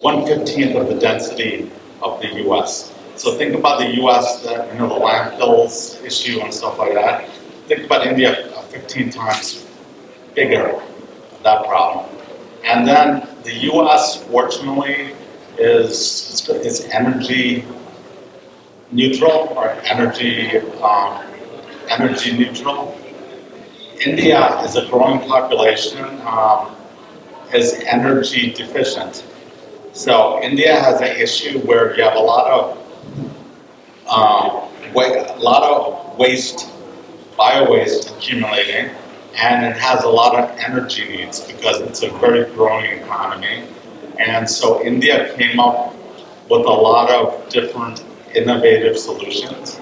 1/15th of the density of the U.S. So think about the U.S., the landfills issue and stuff like that. Think about India 15 times bigger, that problem. And then the U.S. fortunately is energy neutral or energy neutral. India is a growing population, is energy deficient. So India has an issue where you have a lot of waste, bio waste accumulating, and it has a lot of energy needs because it's a very growing economy. And so India came up with a lot of different innovative solutions,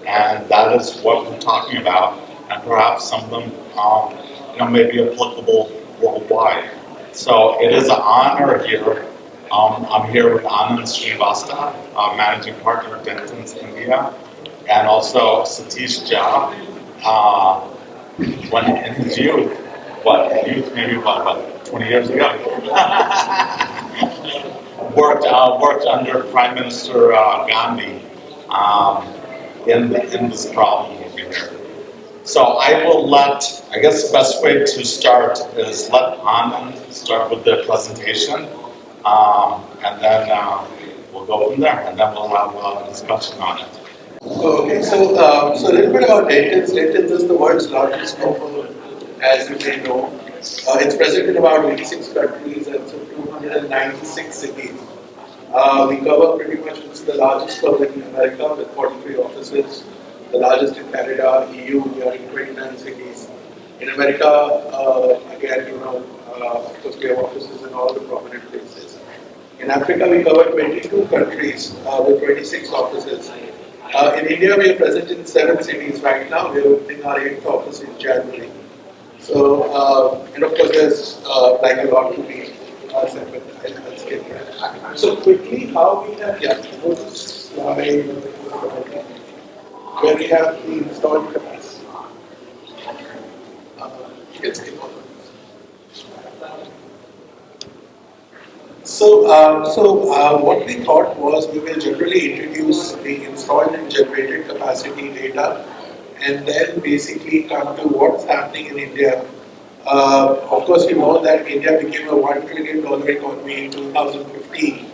and that is what we're talking about. And perhaps some of them, may be applicable worldwide. So it is an honor here. I'm here with Anand Srivastava, managing partner of Dentons India, and also Satish Jha. When in his youth, maybe about 20 years ago, worked under Prime Minister Gandhi in this problem over here. So I guess the best way to start is let Anand start with the presentation, and then we'll go from there, and then we'll have a discussion on it. Okay, so a little bit about Dentons. Dentons is the world's largest law firm, as you may know. It's present in about 86 countries and 296 cities. We cover pretty much, it's the largest firm in America with 43 offices, the largest in Canada, EU, we are in 29 cities. In America, again, of course, we have offices in all the prominent places. In Africa, we cover 22 countries with 26 offices. In India, we are present in 7 cities right now. We are opening our 8th office in January. So, and of course, there's like a lot to be said, but I'll skip that. So quickly, how we have, go to slide where we have the installed capacity. You can skip all of this. So what we thought was we will generally introduce the installed and generated capacity data and then basically come to what's happening in India. Of course, you know that India became a $1 trillion economy in 2015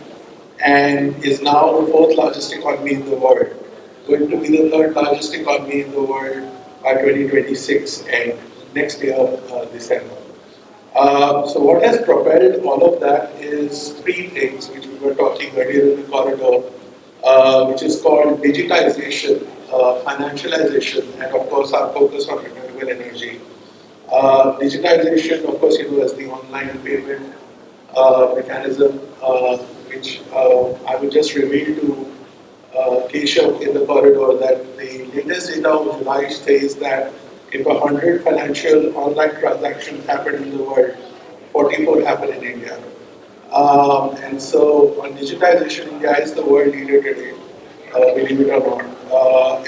and is now the 4th largest economy in the world, going to be the 3rd largest economy in the world by 2026 and next year, December. So what has propelled all of that is 3 things which we were talking earlier in the corridor, which is called digitization, financialization, and of course our focus on renewable energy. Digitization, of course, is the online payment mechanism, which I will just reveal to Keshav in the corridor that the latest data of July says that if 100 financial online transactions happen in the world, 44 happen in India. And so on digitization, India is the world leader today, believe it or not.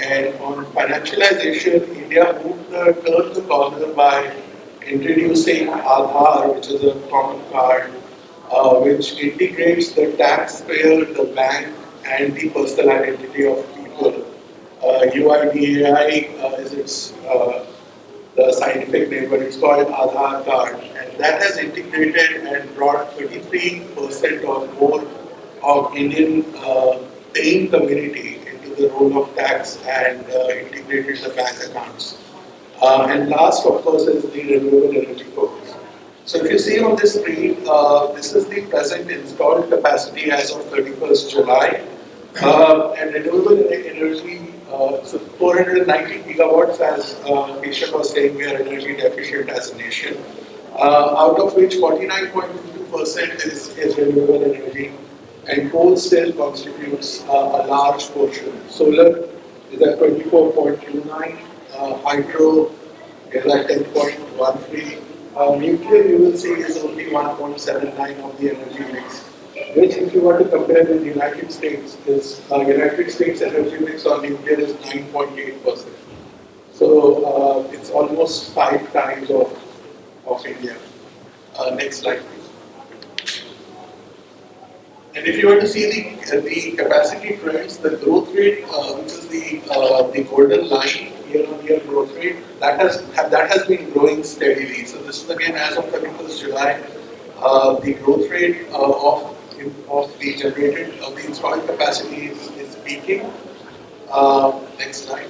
And on financialization, India turned the corner by introducing Aadhaar, which is a common card, which integrates the taxpayer, the bank, and the personal identity of people. UIDAI is its the scientific name, but it's called Aadhaar card, and that has integrated and brought 33% or more of Indian paying community into the role of tax and integrated the bank accounts. And last, of course, is the renewable energy focus. So if you see on this screen, this is the present installed capacity as of 31st July. And renewable energy, so 490 gigawatts, as Keshav was saying, we are energy deficient as a nation, out of which 49.22% is renewable energy, and coal still constitutes a large portion. Solar is at 24.29, hydro is at 10.13. Nuclear, you will see, is only 1.79 of the energy mix, which, if you were to compare with the United States, is United States energy mix on nuclear is 9.8%. So it's almost 5 times of India. Next slide, please. And if you were to see the capacity trends, the growth rate, which is the golden line, year-on-year growth rate, that has been growing steadily. So this is again as of 31st July, the growth rate of the generated of the installed capacity is peaking. Next slide.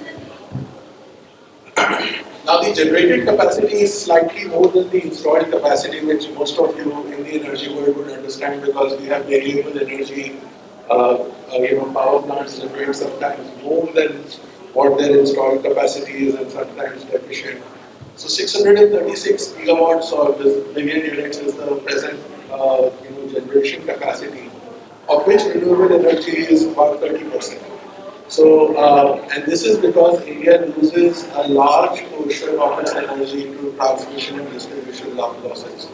Now the generated capacity is slightly more than the installed capacity, which most of you in the energy world would understand because we have variable energy. Power plants generate sometimes more than what their installed capacity is, and sometimes deficient. So 636 gigawatts or this billion units is the present generation capacity, of which renewable energy is about 30%. So, and this is because India loses a large portion of its energy to transmission and distribution losses.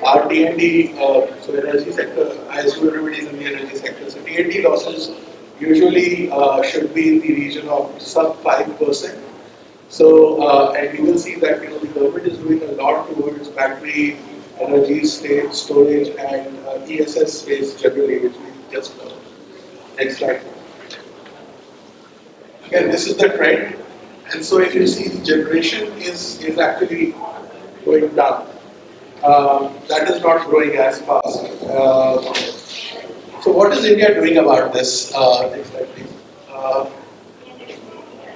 Our T&D, so energy sector, I assume everybody is in the energy sector, so T&D losses usually should be in the region of sub 5%. So, and you will see that the government is doing a lot towards battery energy storage and ESS space generally, which we just next slide. Again, this is the trend, and so if you see the generation is actually going down. That is not growing as fast. So what is India doing about this? Next slide, please.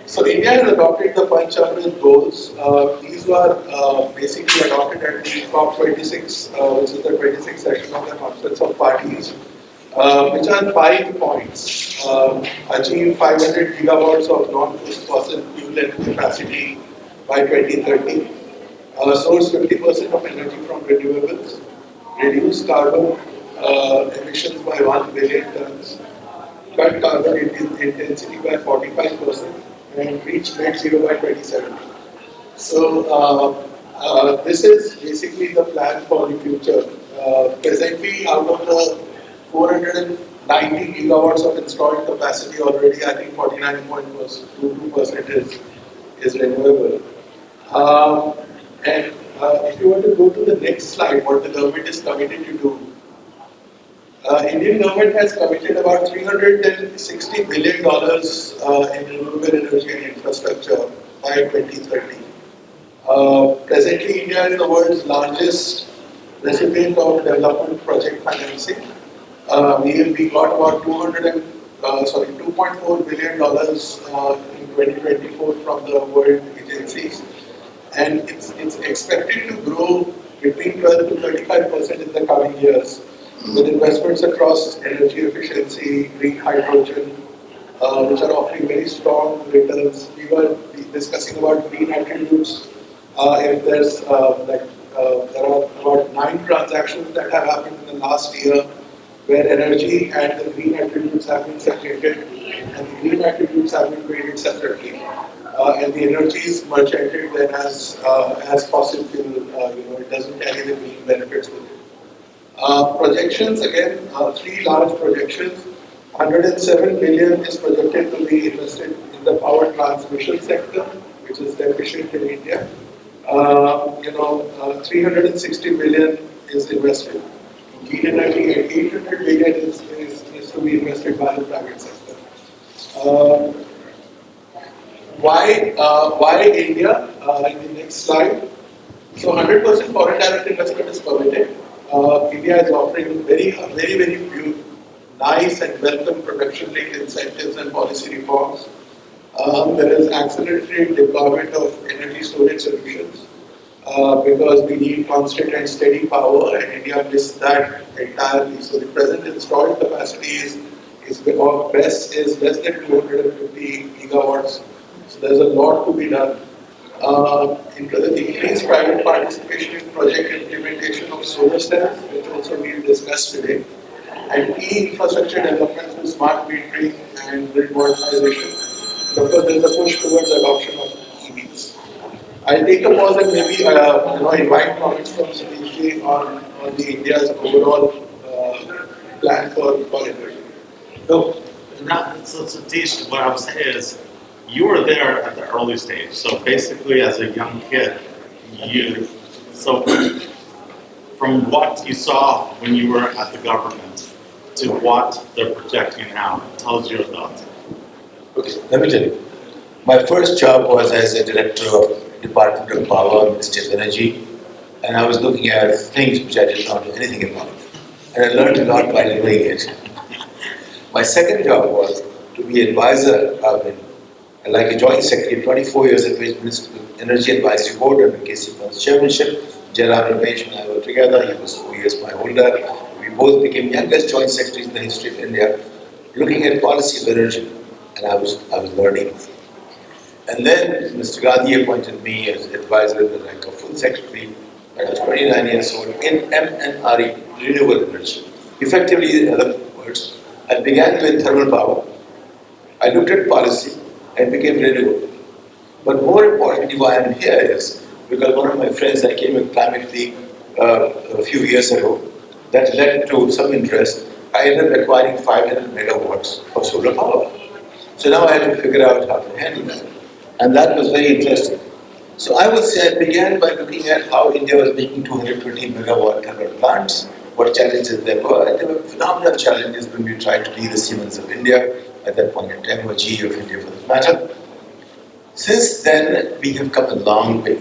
So India has adopted the Panchamrit goals. These were basically adopted at the COP26, which is the 26th session of the Conference of Parties, which are 5 points. Achieve 500 gigawatts of non-fossil fuel energy capacity by 2030. Source 50% of energy from renewables. Reduce carbon emissions by 1 billion tons. Cut carbon intensity by 45%. And reach net zero by 2070. So this is basically the plan for the future. Presently, out of the 490 gigawatts of installed capacity already, I think 49.22% is renewable. And if you were to go to the next slide, what the government is committed to do. Indian government has committed about $360 billion in renewable energy and infrastructure by 2030. Presently, India is the world's largest recipient of development project financing. We got about $2.4 billion in 2024 from the world agencies, and it's expected to grow between 12 to 35% in the coming years, with investments across energy efficiency, green hydrogen, which are offering very strong returns. We were discussing about green attributes. If there's there are about 9 transactions that have happened in the last year, where energy and the green attributes have been separated, and the green attributes have been traded separately, and the energy is merchanted then as fossil fuel. It doesn't carry the green benefits with it. Projections, again, 3 large projections. 107 billion is projected to be invested in the power transmission sector, which is deficient in India. 360 billion is invested in clean energy, and 800 billion is to be invested by the private sector. Why India? In the next slide. So 100% foreign direct investment is permitted. India is offering very few nice and welcome production-linked incentives and policy reforms. There is accelerated deployment of energy storage solutions because we need constant and steady power, and India missed that entirely. So the present installed capacity is less than 250 gigawatts. So there's a lot to be done. Increased private participation in project implementation of solar cells, which also we will discuss today, and key infrastructure developments with smart metering and grid modernization, because there is a push towards adoption of EVs. I'll take a pause and maybe invite comments from Satish on the India's overall plan for energy. So Satish, what I would say is, you were there at the early stage. So basically, as a young kid, from what you saw when you were at the government to what they're projecting now. Tell us your thoughts. Okay, let me tell you. My first job was as a director of Department of Power, Ministry of Energy, and I was looking at things which I did not know anything about. And I learned a lot by doing it. My second job was to be advisor like a joint secretary, 24 years at Ministry of Energy Advisory Board under KC Pant's chairmanship. Jairam Ramesh and I were together. He was 4 years my older. We both became youngest joint secretaries in the history of India, looking at policy of energy. And I was learning. And then Mr. Gandhi appointed me as advisor in the rank of full secretary when I was 29 years old in MNRE, renewable energy. Effectively, in other words, I began with thermal power. I looked at policy and became renewable. But more importantly, why I'm here is because one of my friends, I came with Climate League a few years ago, that led to some interest. I ended up acquiring 500 megawatts of solar power. So now I had to figure out how to handle that. And that was very interesting. So I would say I began by looking at how India was making 220 megawatt thermal plants, what challenges there were. And there were phenomenal challenges when we tried to be the Siemens of India, at that point in time, or GE of India for that matter. Since then, we have come a long way.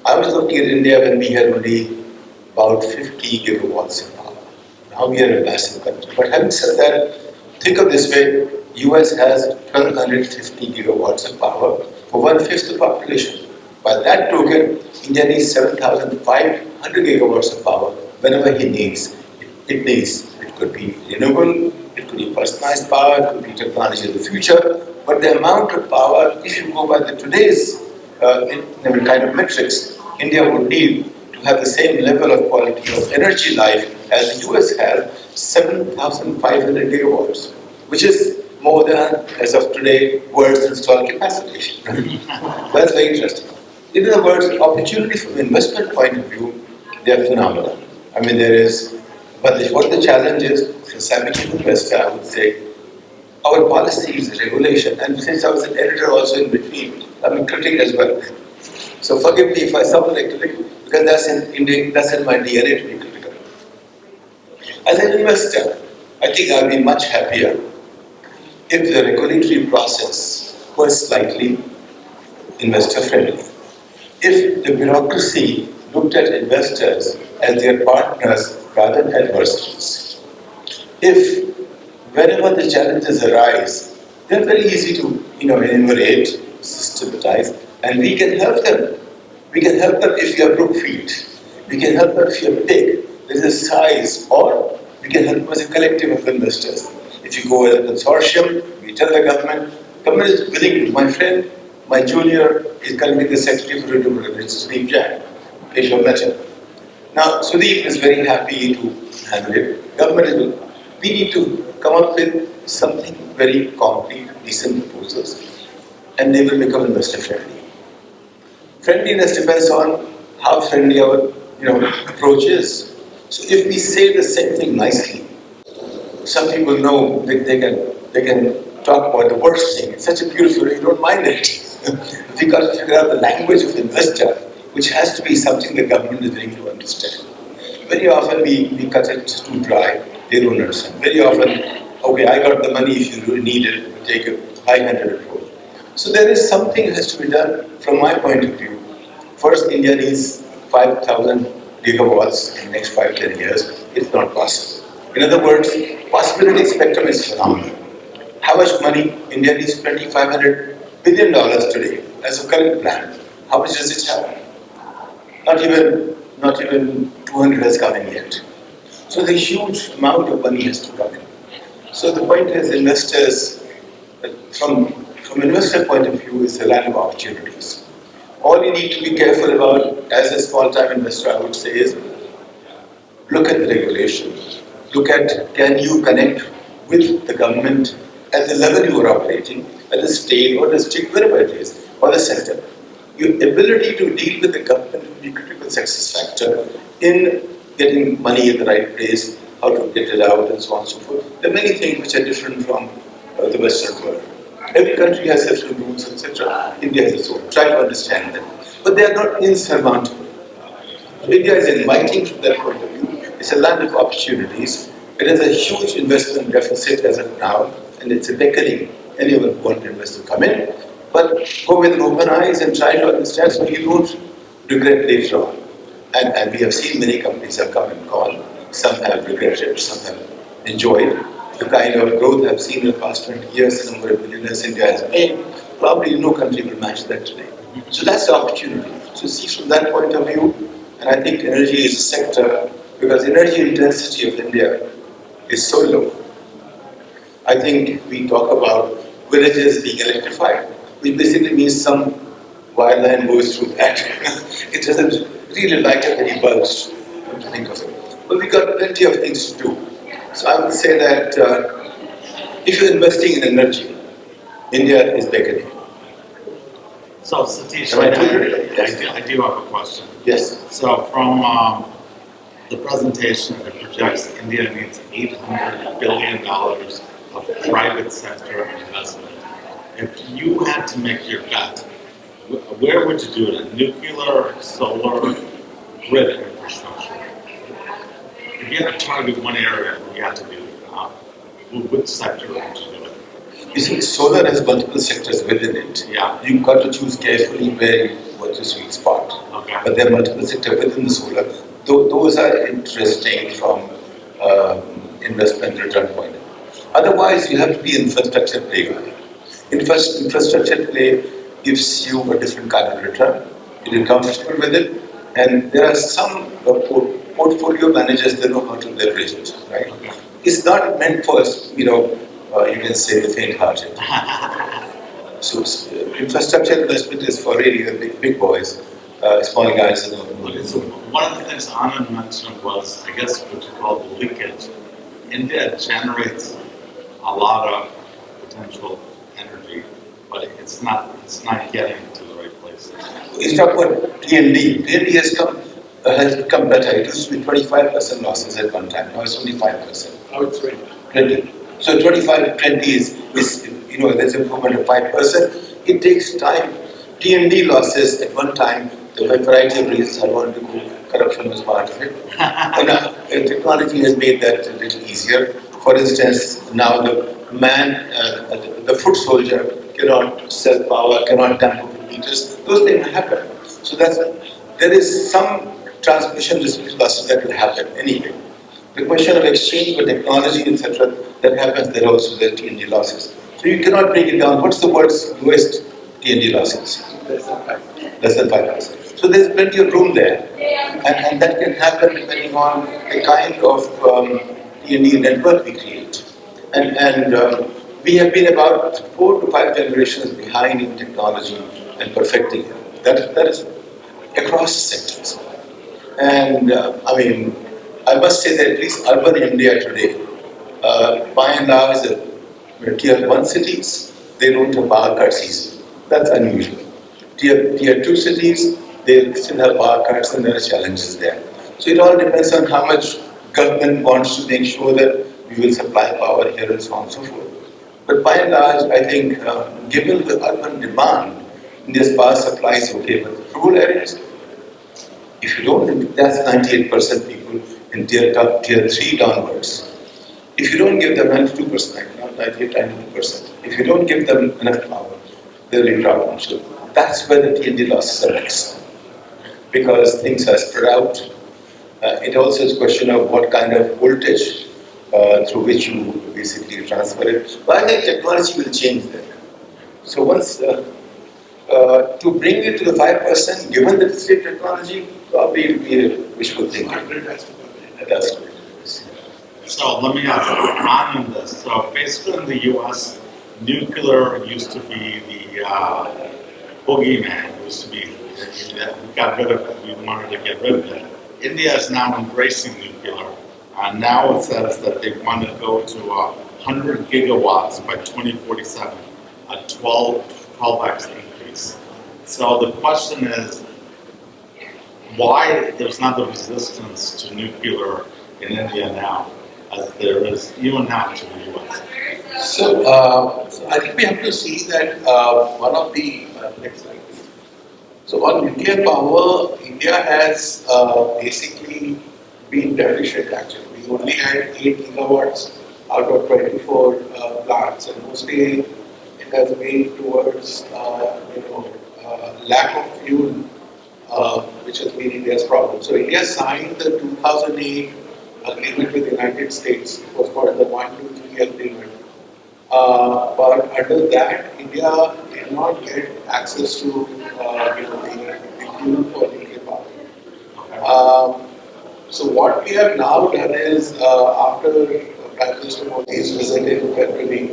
I was looking at India when we had only about 50 gigawatts of power. Now we are a massive country. But having said that, think of this way, US has 1250 gigawatts of power for one-fifth the population. By that token, India needs 7,500 gigawatts of power whenever it needs. It could be renewable, it could be personalized power, it could be technology of the future, but the amount of power, if you go by today's kind of metrics, India would need to have the same level of quality of energy life as the US has, 7,500 gigawatts, which is more than, as of today, world's installed capacity. That's very interesting. In other words, opportunity from investment point of view, they are phenomenal. I mean, there is, but what the challenge is, since I became an investor, I would say, our policy is regulation. And since I was an editor also in between, I'm a critic as well. So forgive me if I sound like a critic, because that's in my DNA to be critical. As an investor, I think I'll be much happier if the regulatory process was slightly investor-friendly. If the bureaucracy looked at investors as their partners rather than adversaries. If whenever the challenges arise, they're very easy to enumerate, systematize, and we can help them. We can help them if you are Brookfield. We can help them if you are big. There is a size, or we can help them as a collective of investors. If you go as a consortium, we tell the government is willing to. My friend, my junior, is currently the Secretary for Renewable Energy, Sudeep Jain, Keshav Mehta. Now, Sudeep is very happy to handle it. Government is. We need to come up with something very concrete, decent proposals, and they will become investor friendly. Friendliness depends on how friendly our approach is. So if we say the same thing nicely, some people know that they can talk about the worst thing. It's such a beautiful, you don't mind it. We got to figure out the language of investor, which has to be something the government is willing to understand. Very often we cut it too dry. They don't understand. Very often, okay, I got the money, if you really need it, we'll take a high-handed approach. So there is something that has to be done from my point of view. First, India needs 5,000 gigawatts in the next 5-10 years. It's not possible. In other words, possibility spectrum is phenomenal. How much money? India needs $2,500 billion today as a current plan. How much does it have? Not even 200 has come in yet. So the huge amount of money has to come in. So the point is, investors, from investor point of view, is a land of opportunities. All you need to be careful about, as a small-time investor, I would say, is look at the regulation. Look at, can you connect with the government at the level you are operating, at the state or district, wherever it is, or the sector. Your ability to deal with the government will be a critical success factor in getting money in the right place, how to get it out, and so on and so forth. There are many things which are different from the Western world. Every country has its own rules, etc. India has its own. Try to understand them. But they are not insurmountable. So India is inviting from that point of view. It's a land of opportunities. It is a huge investment deficit as of now, and it's a beckoning anyone who wants to invest to come in. But go with open eyes and try to understand so you don't regret later on. And we have seen many companies have come and gone. Some have regretted, some have enjoyed. The kind of growth I've seen in the past 20 years, the number of billionaires India has made, probably no country will match that today. So that's the opportunity. So see from that point of view, and I think energy is a sector, because energy intensity of India is so low. I think we talk about villages being electrified, which basically means some wire line goes through that. It doesn't really light up any bulbs, come to think of it. But we got plenty of things to do. So I would say that if you're investing in energy, India is beckoning. So Satish, Am I clear? Yes. I do have a question. Yes. So from the presentation, it projects India needs $800 billion of private sector investment. If you had to make your bet, where would you do it? In nuclear, solar, grid infrastructure? If you had to target one area, you had to do which sector would you do it? You see, solar has multiple sectors within it. Yeah. You've got to choose carefully what's your sweet spot. Okay. But there are multiple sectors within the solar. Those are interesting from investment return point of view. Otherwise, you have to be infrastructure play guy. Infrastructure play gives you a different kind of return. You're comfortable with it, and there are some portfolio managers that know how to leverage it. Right? Okay. It's not meant for you can say the faint-hearted. So infrastructure investment is for really the big boys. Small guys are not. Okay, so one of the things Anand mentioned was, I guess, what you call the leakage. India generates a lot of potential energy, but it's not getting to the right places. You talk about T&D. T&D has become better. It used to be 25% losses at one time. Now it's only 5%. Now it's right. 20. So 25 to 20 is there's improvement of 5%. It takes time. T&D losses at one time, there were a variety of reasons I wanted to go. Corruption was part of it. And technology has made that a little easier. For instance, now the foot soldier cannot sell power, cannot tamper with meters. Those things happen. So there is some transmission dispute losses that will happen anyway. The question of exchange for technology, etc., that happens, there are also the T&D losses. So you cannot break it down. What's the world's lowest T&D losses? Less than 5%. So there's plenty of room there. And that can happen depending on the kind of T&D network we create. And we have been about 4 to 5 generations behind in technology and perfecting it. That is across sectors. And I must say that at least urban India today, by and large, the tier 1 cities, they don't have power cuts easily. That's unusual. Tier 2 cities, they still have power cuts and there are challenges there. So it all depends on how much government wants to make sure that we will supply power here and so on and so forth. But by and large, I think given the urban demand, India's power supply is okay, but rural areas, if you don't, that's 98% people in tier 3 downwards. If you don't give them 92%, not 92%, if you don't give them enough power, there will be problems. So that's where the T&D losses are next. Because things are spread out. It also is a question of what kind of voltage through which you basically transfer it. But I think technology will change that. So once to bring it to the 5%, given the state technology, probably it will be a wishful thinking. That's good. So let me ask you on this. So basically in the US, nuclear used to be the boogeyman. It used to be, we got rid of it, we wanted to get rid of it. India is now embracing nuclear. Now it says that they want to go to 100 gigawatts by 2047, a 12x increase. So the question is, why there's not the resistance to nuclear in India now, as there is even now to the US? So I think we have to see that one of the next slide. So on nuclear power, India has basically been deficient actually. We only had 8 gigawatts out of 24 plants, and mostly it has been towards lack of fuel, which has been India's problem. So India signed the 2008 agreement with the United States. It was called the 123 agreement. But under that, India did not get access to the fuel for nuclear power. So what we have now done is, after Prime Minister Modi's visit in February,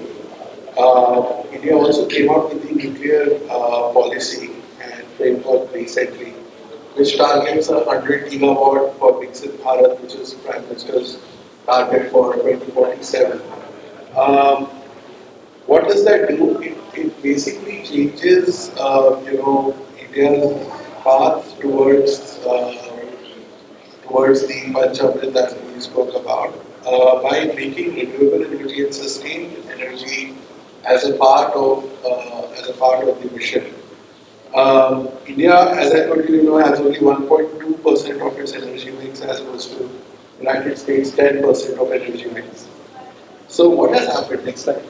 India also came up with the nuclear policy and framework recently, which targets 100 gigawatt for Viksit Bharat, which is Prime Minister's target for 2047. What does that do? It basically changes, India's path towards the Panchamrit that we spoke about, by making renewable energy and sustained energy as a part of the mission. India, as I told you, has only 1.2% of its energy mix, as opposed to United States 10% of energy mix. So what has happened? Next slide.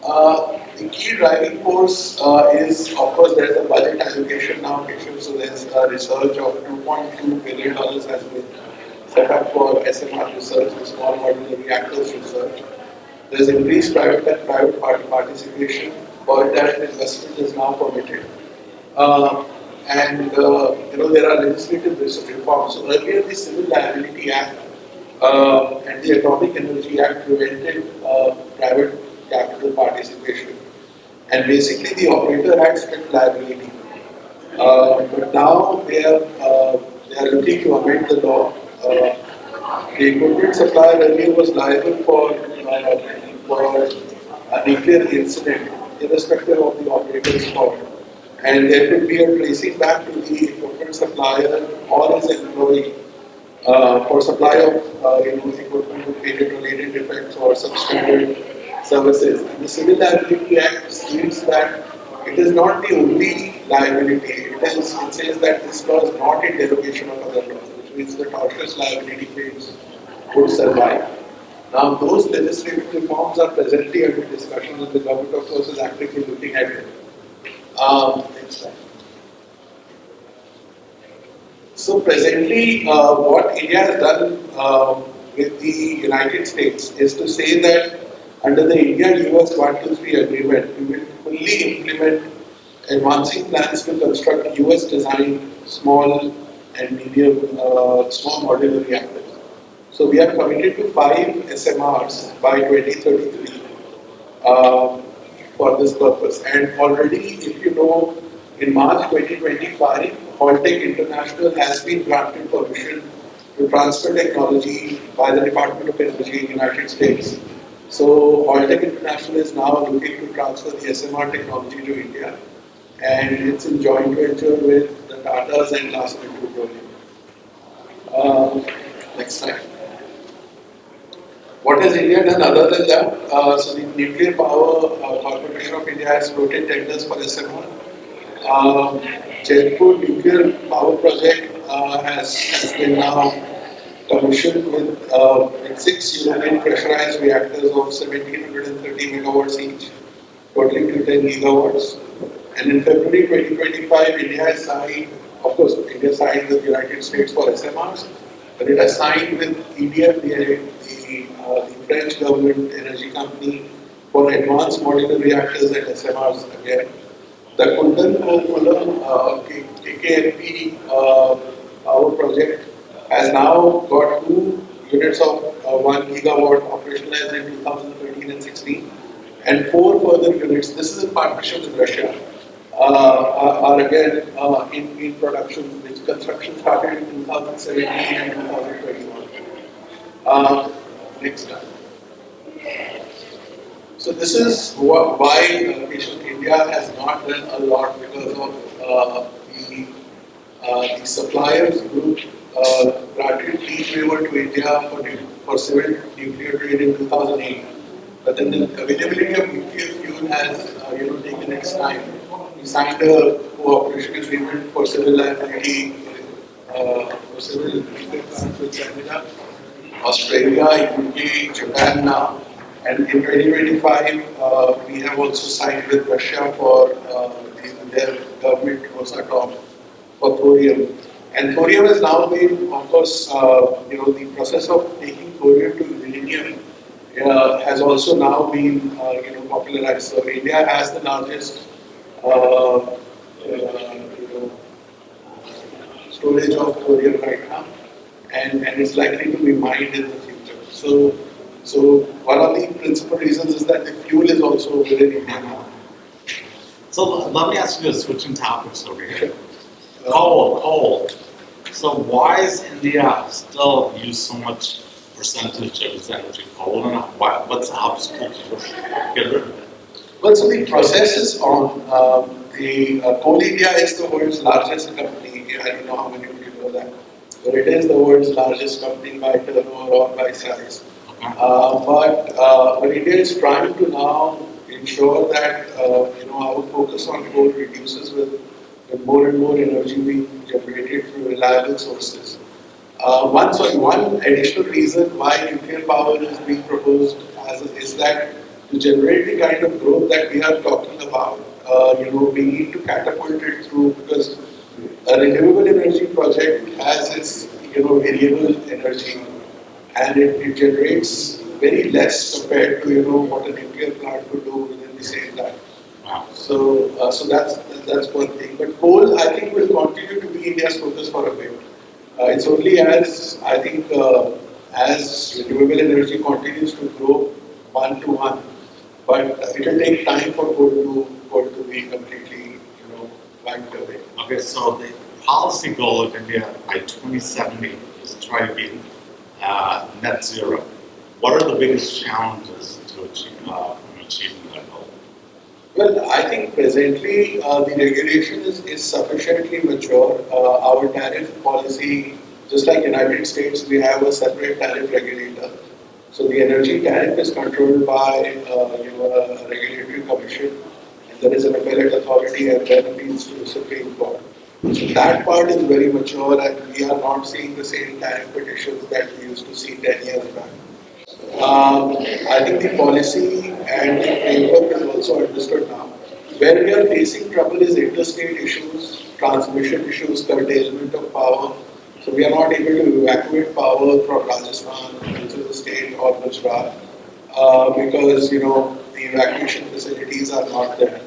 The key driving force is, of course, there's a budget allocation now issue. So there's a research of $2.2 billion has been set up for SMR research, the small modular reactors research. There's increased private party participation. For that, investment is now permitted. There are legislative reforms. So earlier, the Civil Liability Act and the Atomic Energy Act prevented private capital participation, and basically the operator had strict liability. But now they are looking to amend the law. The equipment supplier earlier was liable for a nuclear incident, irrespective of the operator's fault, and there could be a tracing back to the equipment supplier or his employee for supply of equipment with related defects or substandard services. And the Civil Liability Act states that it is not the only liability. It says that this law is not in derogation of other laws, which means the tortious liability claims would survive. Now, those legislative reforms are presently under discussion, and the government, of course, is actively looking at it. Next slide. So presently, what India has done with the United States is to say that under the India-US 123 agreement, we will fully implement advancing plans to construct US-designed small and medium small modular reactors. So we are committed to 5 SMRs by 2033 for this purpose. And already, if you know, in March 2025, Holtec International has been granted permission to transfer technology by the Department of Energy in the United States. So Holtec International is now looking to transfer the SMR technology to India, and it's in joint venture with the Tatas and Larsen & Toubro. Next slide. What has India done other than that? So the Nuclear Power Corporation of India has floated tenders for SMR. Jaipur Nuclear Power Project has been now commissioned with 6 unit pressurized reactors of 1730 megawatts each, totaling to 10 gigawatts. And in February 2025, India has signed, of course, India signed with the United States for SMRs, but it has signed with EDF, the French government energy company, for advanced modular reactors and SMRs again. The Kundan KKNP power project has now got 2 units of 1 gigawatt operationalized in 2013 and 16, and 4 further units. This is in partnership with Russia. Are again in production, which construction started in 2017 and 2021. Next slide. So this is why India has not done a lot, because of the suppliers group granted fee waiver to India for civil nuclear trade in 2008. But then the availability of nuclear fuel has taken its time. We signed a cooperation agreement for civil liability for several nuclear plants with Canada, Australia, UK, Japan now. And in 2025, we have also signed with Russia for their government Rosatom for thorium. And thorium has now been, of course, the process of taking thorium to uranium has also now been, popularized. So India has the largest, storage of thorium right now, and it's likely to be mined in the future. So one of the principal reasons is that the fuel is also within India now. So let me ask you, switching topics over here. Coal. So why is India still use so much percentage of its energy coal, and what's the obstacle to get rid of it? Well, so the process is on. Coal India is the world's largest company. I don't know how many of you know that, but it is the world's largest company by turnover or by size. Okay. But India is trying to now ensure that our focus on coal reduces with more and more energy being generated through reliable sources. One additional reason why nuclear power is being proposed is that to generate the kind of growth that we are talking about, we need to catapult it through, because a renewable energy project has its variable energy, and it generates very less compared to what a nuclear plant could do within the same time. Wow. So that's one thing. But coal, I think, will continue to be India's focus for a bit. It's only as I think as renewable energy continues to grow one to one, but it will take time for coal to be completely wiped away. Okay, so the policy goal of India by 2070 is to try to be net zero. What are the biggest challenges to achieving that goal? Well, I think presently the regulation is sufficiently mature. Our tariff policy, just like United States, we have a separate tariff regulator. So the energy tariff is controlled by a regulatory commission, and there is an appellate authority, and then appeals to the Supreme Court. So that part is very mature, and we are not seeing the same tariff petitions that we used to see 10 years back. I think the policy and the framework is also understood now. Where we are facing trouble is interstate issues, transmission issues, curtailment of power. So we are not able to evacuate power from Rajasthan, which is the state, or Gujarat, because the evacuation facilities are not there.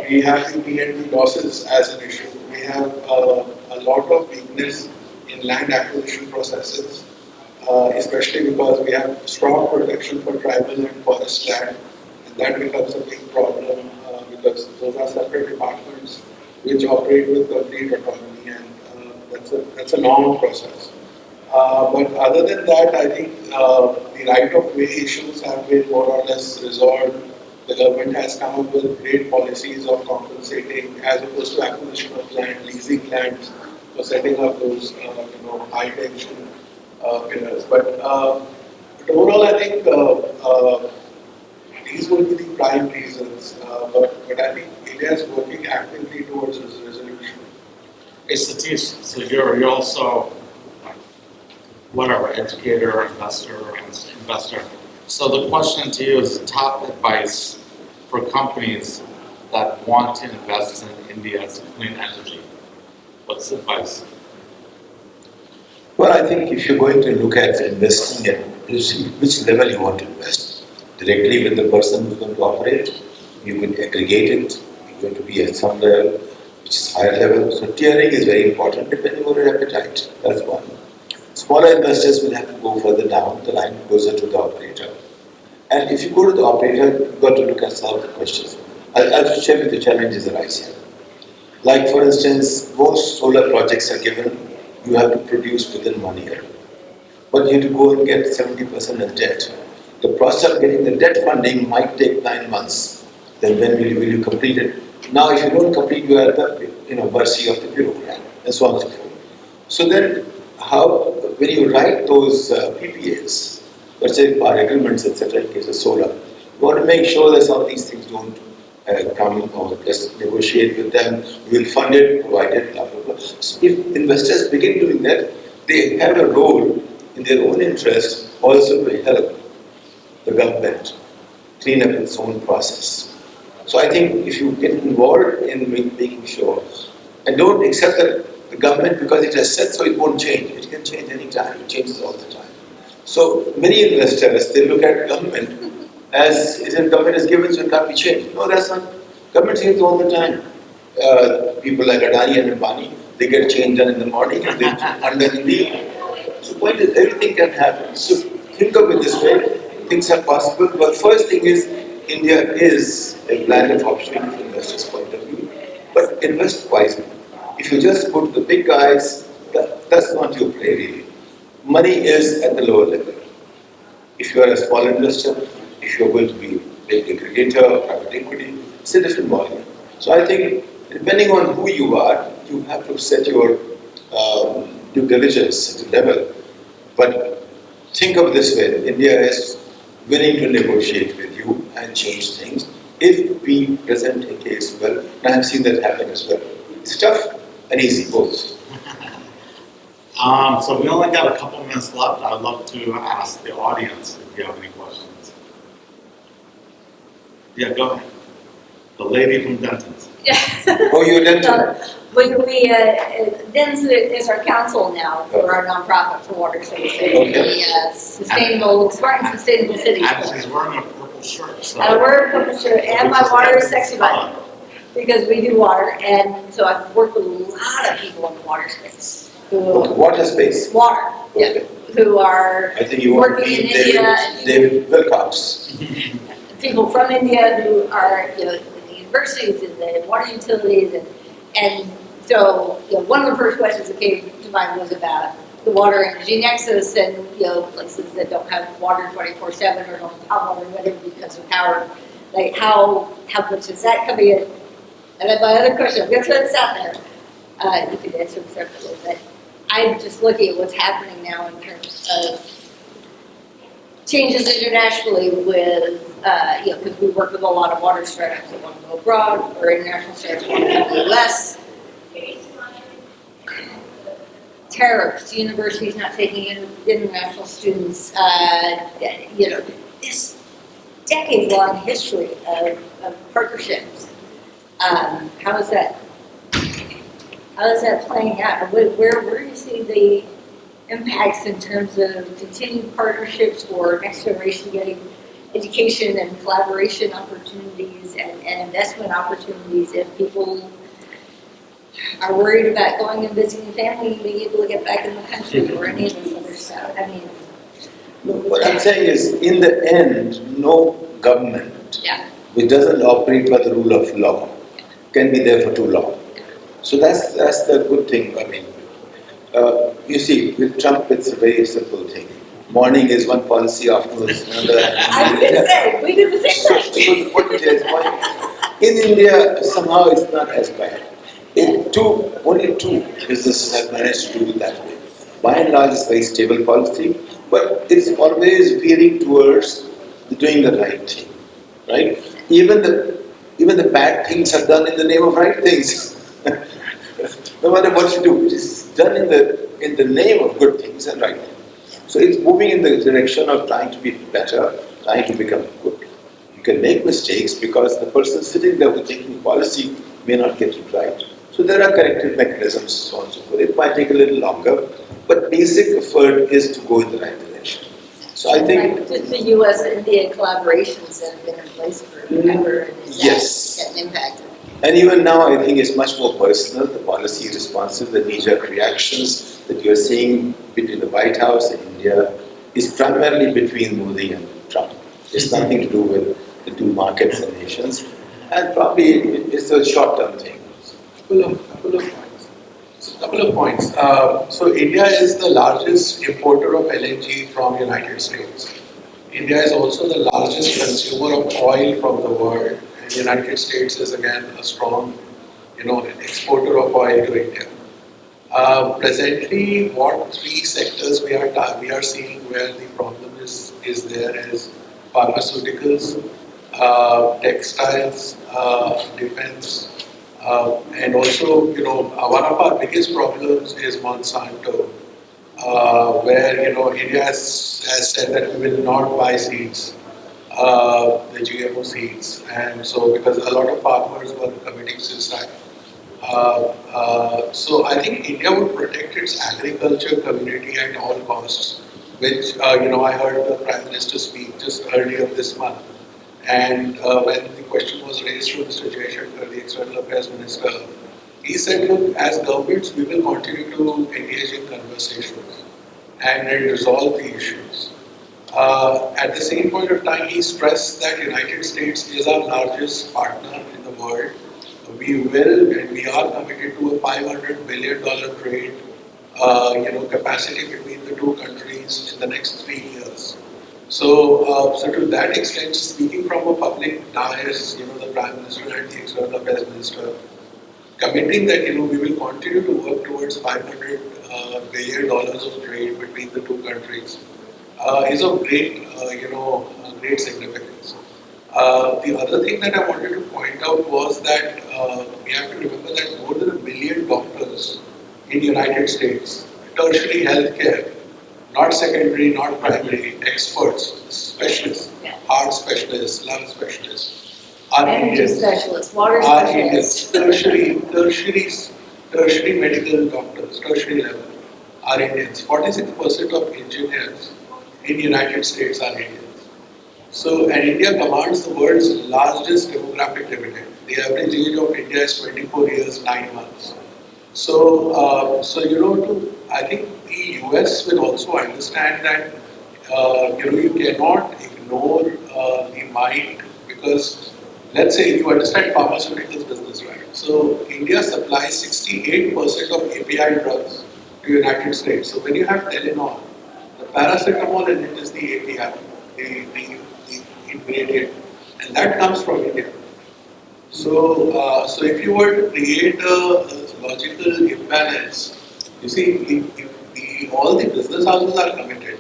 We have the P&D losses as an issue. We have a lot of weakness in land acquisition processes, especially because we have strong protection for tribal and forest land, and that becomes a big problem because those are separate departments which operate with complete autonomy, and that's a long process. But other than that, I think the right-of-way issues have been more or less resolved. The government has come up with great policies of compensating, as opposed to acquisition of land, leasing lands for setting up those high-tension pillars. But overall, I think these will be the prime reasons. But I think India is working actively towards this resolution. Hey Satish, so you're also whatever, educator, investor. So the question to you is top advice for companies that want to invest in India's clean energy. What's the advice? Well, I think if you're going to look at investing at which level you want to invest, directly with the person who's going to operate, you can aggregate it, you're going to be at some level which is higher level. So tiering is very important depending on your appetite. That's one. Smaller investors will have to go further down the line, closer to the operator. And if you go to the operator, you've got to look at some of the questions. I'll just share with the challenges arise here. Like for instance, most solar projects are given, you have to produce within 1 year. But you have to go and get 70% as debt. The process of getting the debt funding might take 9 months. Then when will you complete it? Now if you don't complete, you are at the mercy of the bureaucrat, and so on and so forth. So then when you write those PPAs, let's say power agreements, etc., in case of solar, you want to make sure that some of these things don't come or just negotiate with them, we will fund it, provide it, blah, blah, blah. So if investors begin doing that, they have a role in their own interest also to help the government clean up its own process. So I think if you get involved in making sure, and don't accept that the government, because it has said so, it won't change. It can change any time. It changes all the time. So many investors, they look at government as if government is given, so it can't be changed. No, that's not. Government changes all the time. People like Adani and Ambani, they get change done in the morning and they under in the evening. So point is, everything can happen. So think of it this way, things are possible. But first thing is, India is a land of opportunity from investors' point of view. But invest wisely. If you just put the big guys, that's not your play really. Money is at the lower level. If you are a small investor, if you are going to be a big aggregator or private equity, it's a different ballgame. So I think depending on who you are, you have to set your due diligence at a level. But think of it this way, India is willing to negotiate with you and change things if we present a case well. And I have seen that happen as well. It's tough and easy, both. So we only got a couple minutes left. I'd love to ask the audience if you have any questions. Yeah, go ahead. The lady from Denton's. Yeah. Oh, you're Denton? Dens is our council now for our nonprofit for water services. Okay. The sustainable, smart and sustainable cities. And she's wearing a purple shirt. So I wear a purple shirt and my water is sexy button because we do water, and so I've worked with a lot of people in the water space. Water space. Water, yeah, Okay. who are I think you want to working in meet India. David Wilcox. People from India who are, in the universities and the water utilities, and so, one of the first questions that came to mind was about the water energy nexus and, places that don't have water 24/7 or don't have water, whatever, because of power. Like, how much is that coming in? And then my other question, I'm gonna throw this out there, you can answer it separately, but I'm just looking at what's happening now in terms of changes internationally with, because we work with a lot of water startups that want to go abroad, or international startups want to come to the US. Tariffs, universities not taking in international students, this decades-long history of partnerships. How is that playing out? Where do you see the impacts in terms of continued partnerships or next generation getting education and collaboration opportunities and investment opportunities if people are worried about going and visiting family and being able to get back in the country or any of this other stuff? I mean, What I'm saying is, in the end, no government yeah. which doesn't operate by the rule of law can be there for too long. So that's the good thing. I mean, you see, with Trump, it's a very simple thing. Morning is one policy, afternoon is another. I was going to say, we do the same So thing. the point is, in India, somehow it's not as bad. Only two businesses have managed to do it that way. By and large, it's very stable policy, but it's always veering towards doing the right thing, right? Even the bad things are done in the name of right things. No matter what you do, it is done in the name of good things and right things. So it's moving in the direction of trying to be better, trying to become good. You can make mistakes because the person sitting there with taking policy may not get it right. So there are corrective mechanisms, so on and so forth. It might take a little longer, but basic effort is to go in the right direction. So I think Like just the U.S.-India collaborations that have been in place forever, and is Yes. that getting impacted? And even now, I think it's much more personal. The policy responses, the knee-jerk reactions that you're seeing between the White House and India is primarily between Modi and Trump. It's nothing to do with the two markets and nations. And probably it's a short-term thing. Couple of points. So India is the largest importer of LNG from United States. India is also the largest consumer of oil from the world. And United States is again a strong, exporter of oil to India. Presently, what three sectors we are seeing where the problem is there is pharmaceuticals, textiles, defense, and also, one of our biggest problems is Monsanto, where, India has said that we will not buy seeds, the GMO seeds, and so because a lot of farmers were committing suicide. So I think India would protect its agriculture community at all costs, which I heard the Prime Minister speak just earlier this month. And when the question was raised to Mr. Jaishankar, the External Affairs Minister, he said, look, as governments, we will continue to engage in conversations and then resolve the issues. At the same point of time, he stressed that United States is our largest partner in the world. We will and we are committed to a $500 billion trade, capacity between the two countries in the next 3 years. So to that extent, speaking from a public dais, the Prime Minister and the External Affairs Minister, committing that we will continue to work towards $500 billion of trade between the two countries is of great significance. The other thing that I wanted to point out was that we have to remember that more than 1 million doctors in the United States, tertiary healthcare, not secondary, not primary, experts, specialists, heart specialists, lung specialists, are Energy Indians. specialists, water Are specialists. Indians, tertiary medical doctors, tertiary level, are Indians. 46% of engineers in the United States are Indians. So, and India commands the world's largest demographic dividend. The average age of India is 24 years, 9 months. So, I think the US will also understand that, you cannot ignore the might, because let's say you understand pharmaceuticals business, right? So, India supplies 68% of API drugs to the United States. So, when you have Telenol, the paracetamol in it is the API, the ingredient, and that comes from India. So if you were to create a logical imbalance, you see, if all the business houses are committed,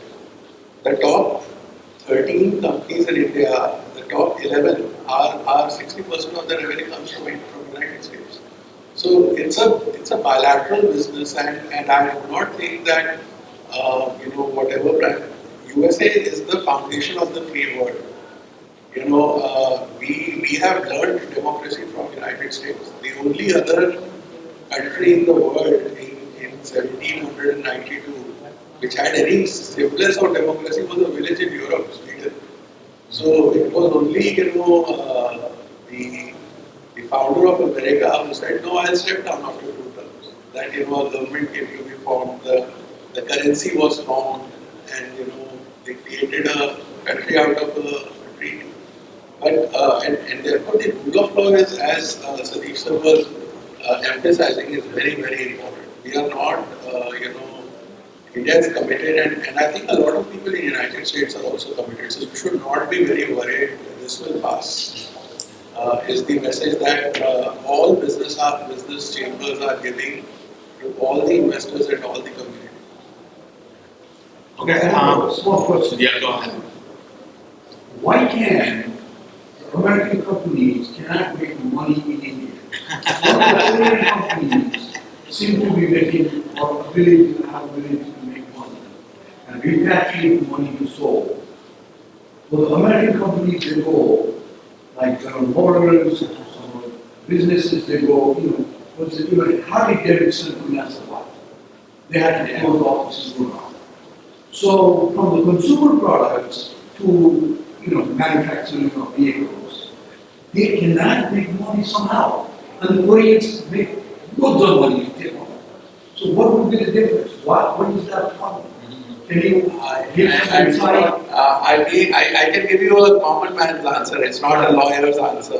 the top 13 companies in India, the top 11 are 60% of the revenue comes from United States. So it's a bilateral business, and I do not think that whatever USA is the foundation of the free world. We have learned democracy from United States. The only other country in the world in 1792 which had any semblance of democracy was a village in Europe, Sweden. So it was only the founder of America who said, no, I'll step down after 2 terms. That a government came to be formed, the currency was formed, and they created a country out of a treaty. But and therefore the rule of law is, as Satish sir was emphasizing, is very, very important. We are not, India is committed, and I think a lot of people in the United States are also committed. So you should not be very worried that this will pass. Is the message that all business chambers are giving to all the investors and all the community. Okay, Small question. yeah, go ahead. Why can American companies cannot make money in India? What Indian companies seem to be making or ability to make money and repatriate money to Seoul. For the American companies, they go like General Motors, some businesses, they go, Harley Davidson could not survive. They had to close offices around. So from the consumer products to manufacturing of vehicles, they cannot make money somehow. And the Koreans make loads of money in Japan. So what would be the difference? What is that problem? Can you give some insight? I can give you a common man's answer. It's not a lawyer's answer.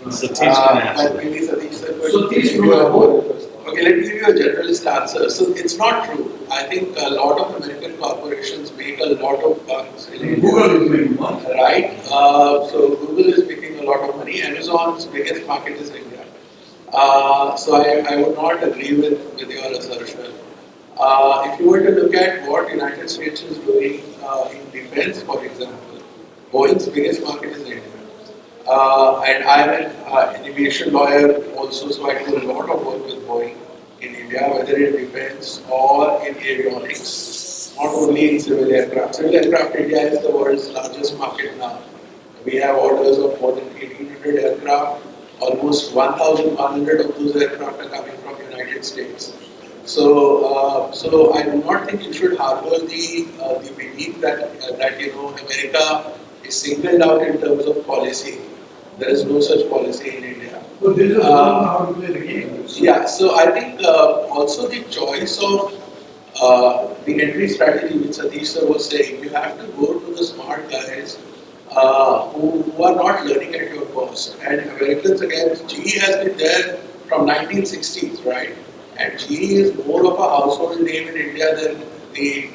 Satish can answer. But maybe Satish sir could So give this you a will- Okay, let me give you a generalist answer. So it's not true. I think a lot of American corporations make a lot of bucks in India. Google is making money. Right? So Google is making a lot of money. Amazon's biggest market is India. So I would not agree with your assertion. If you were to look at what United States is doing in defense, for example, Boeing's biggest market is India. And I'm an aviation lawyer also, so I do a lot of work with Boeing in India, whether in defense or in avionics, not only in civil aircraft. Civil aircraft, India is the world's largest market now. We have orders of more than 1,800 aircraft. Almost 1,100 of those aircraft are coming from United States. So I do not think you should harbor the belief that America is singled out in terms of policy. There is no such policy in India. But this is how to play the game. Yeah, so I think also the choice of the entry strategy, which Satish sir was saying, you have to go to the smart guys who are not learning at your cost. And Americans, again, GE has been there from 1960s, right? And GE is more of a household name in India than the,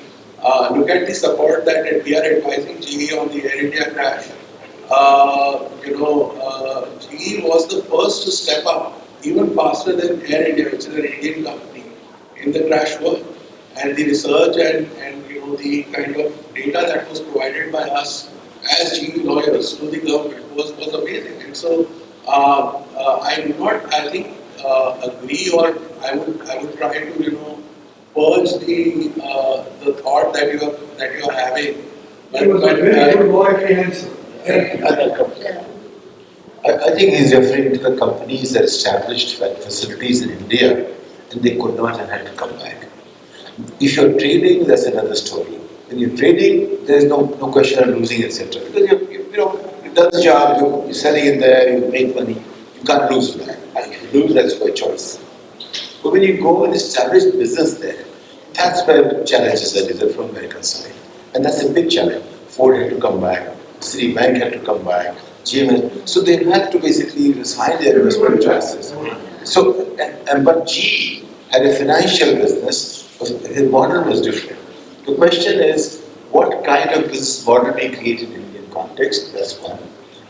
look at the support that we are advising GE on the Air India crash. GE was the first to step up even faster than Air India, which is an Indian company, in the crash work. And the research and the kind of data that was provided by us as GE lawyers to the government was amazing. And so I do not, I think, agree, or I would try to purge the thought that you are having. It was a very good lawyer answer. Thank you. I think he's referring to the companies that established facilities in India and they could not and had to come back. If you're trading, that's another story. When you're trading, there's no question of losing, etc. Because you've done the job, you're selling it there, you make money, you can't lose that. And if you lose, that's your choice. But when you go and establish business there, that's where the challenges are there from American side. And that's a big challenge. Ford had to come back, Citibank had to come back, GM, so they had to basically resign their investment choices. So, but GE had a financial business, the model was different. The question is, what kind of business model we create in Indian context, that's one.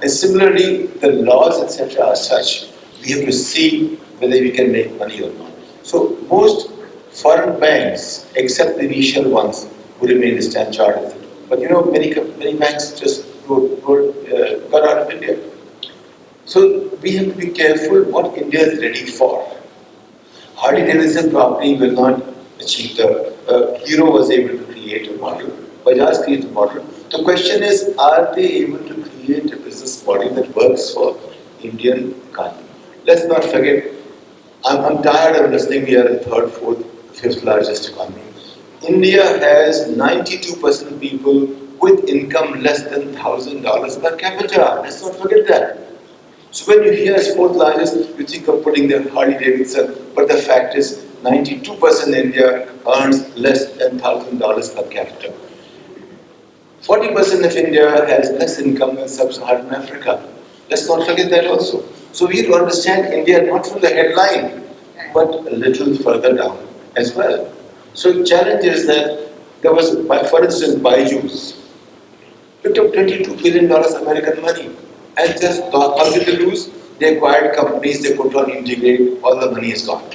And similarly, the laws, etc. are such, we have to see whether we can make money or not. So most foreign banks, except the initial ones, who remain Standard Chartered. But many banks just got out of India. So we have to be careful what India is ready for. Harley-Davidson probably will not achieve Hero was able to create a model, Bajaj created a model. The question is, are they able to create a business model that works for Indian economy? Let's not forget, I'm tired of listening we are the third, fourth, fifth largest economy. India has 92% of people with income less than $1,000 per capita. Let's not forget that. So when you hear as fourth largest, you think of putting the Harley-Davidson, but the fact is 92% in India earns less than $1,000 per capita. 40% of India has less income than sub-Saharan Africa. Let's not forget that also. So we have to understand India not from the headline, but a little further down as well. So the challenge is that there was, for instance, Byju's. Picked up $22 billion American money. And just how did they lose? They acquired companies, they could not integrate, all the money is gone.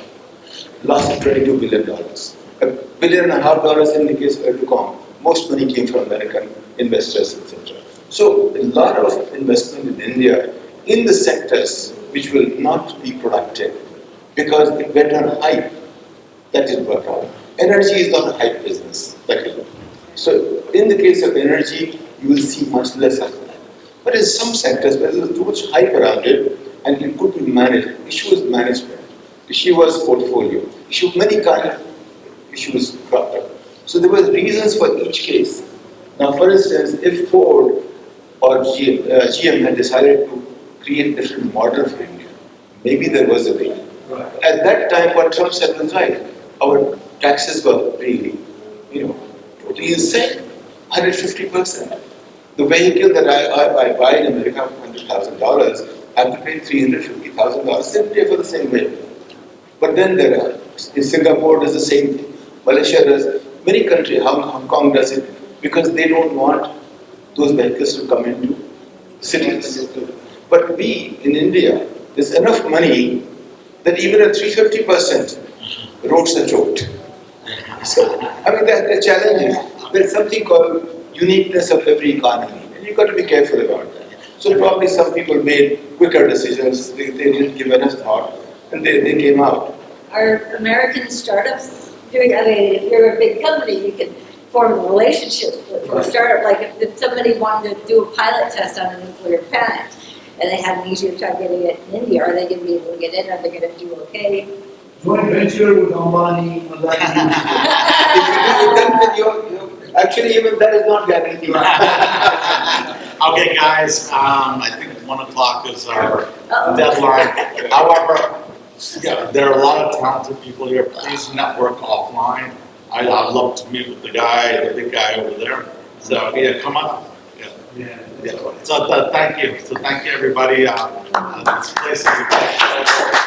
Lost $22 billion. $1.5 billion in the case of Educom. Most money came from American investors, etc. So a lot of investment in India in the sectors which will not be productive because it went on hype. That didn't work out. Energy is not a hype business. So in the case of energy, you will see much less of that. But in some sectors where there is too much hype around it and it could be managed, issue is management, issue was portfolio, issue many kind of issues cropped up. So there were reasons for each case. Now for instance, if Ford or GM had decided to create a different model for India, maybe there was a way. Right. At that time what Trump said was right. Our taxes were really, totally insane, 150%. The vehicle that I buy in America for $100,000, I have to pay $350,000 simply for the same vehicle. But then in Singapore does the same thing, Malaysia does, many countries, Hong Kong does it, because they don't want those vehicles to come into cities. But we, in India, there's enough money that even at 350%, roads are choked. So, the challenge is, there's something called uniqueness of every economy, and you've got to be careful about that. So probably some people made quicker decisions, they didn't give enough thought, and they came out. Are American startups doing, I mean, if you're a big company, you can form relationships with a startup. Like if somebody wanted to do a pilot test on a nuclear plant and they had an easier time getting it in India, are they going to be able to get in? Are they going to do okay? Joint venture with Ambani, Adani. Actually, even that is not guaranteed. Okay, guys, I think 1 o'clock is our Uh-oh. deadline. However, yeah, there are a lot of talented people here. Please network offline. I'd love to meet with the big guy over there. So yeah, come on. Yeah. Yeah. So thank you. So thank you, everybody. This place is a